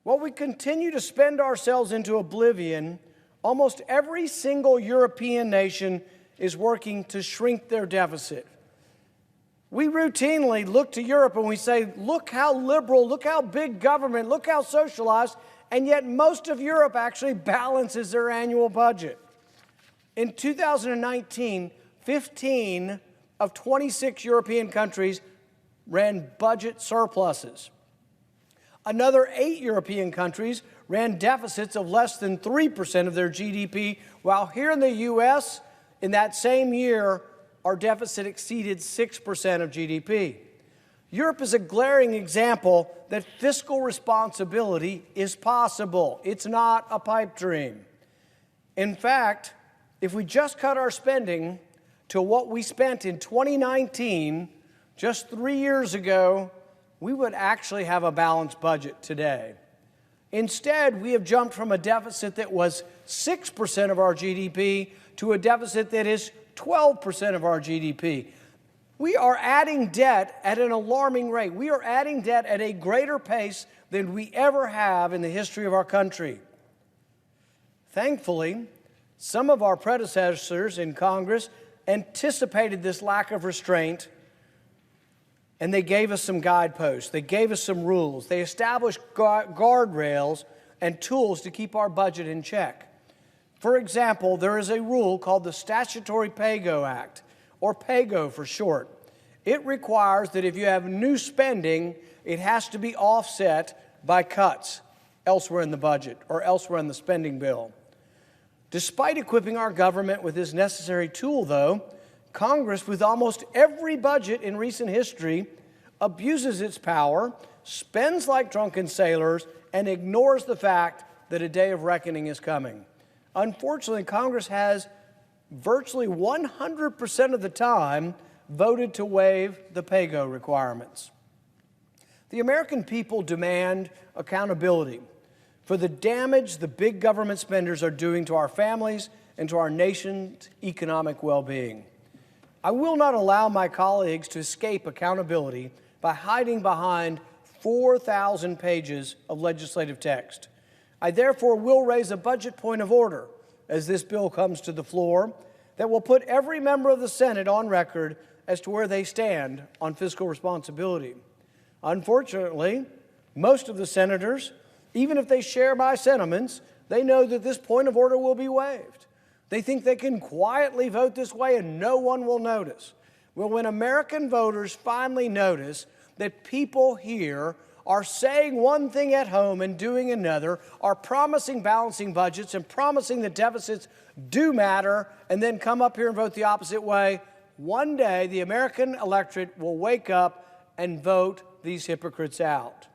While we continue to spend ourselves into oblivion, almost every single European nation is working to shrink their deficit. We routinely look to Europe and we say, look how liberal, look how big government, look how socialized, and yet most of Europe actually balances their annual budget. In 2019, 15 of 26 European countries ran budget surpluses. Another 8 European countries ran deficits of less than 3% of their GDP, while here in the U.S., in that same year, our deficit exceeded 6% of GDP. Europe is a glaring example that fiscal responsibility is possible. It's not a pipe dream. In fact, if we just cut our spending to what we spent in 2019, just 3 years ago, we would actually have a balanced budget today. Instead, we have jumped from a deficit that was 6% of our GDP to a deficit that is 12% of our GDP. We are adding debt at an alarming rate. We are adding debt at a greater pace than we ever have in the history of our country. Thankfully, some of our predecessors in Congress anticipated this lack of restraint, and they gave us some guideposts. They gave us some rules. They established guardrails and tools to keep our budget in check. For example, there is a rule called the Statutory Pay-Go Act, or PAYGO for short. It requires that if you have new spending, it has to be offset by cuts elsewhere in the budget or elsewhere in the spending bill. Despite equipping our government with this necessary tool, though, Congress, with almost every budget in recent history, abuses its power, spends like drunken sailors, and ignores the fact that a day of reckoning is coming. Unfortunately, Congress has virtually 100% of the time voted to waive the PAYGO requirements. The American people demand accountability for the damage the big government spenders are doing to our families and to our nation's economic well-being. I will not allow my colleagues to escape accountability by hiding behind 4,000 pages of legislative text. I therefore will raise a budget point of order as this bill comes to the floor that will put every member of the Senate on record as to where they stand on fiscal responsibility. Unfortunately, most of the senators, even if they share my sentiments, they know that this point of order will be waived. They think they can quietly vote this way and no one will notice. Well, when American voters finally notice that people here are saying one thing at home and doing another, are promising balancing budgets and promising that deficits do matter, and then come up here and vote the opposite way, one day the American electorate will wake up and vote these hypocrites out.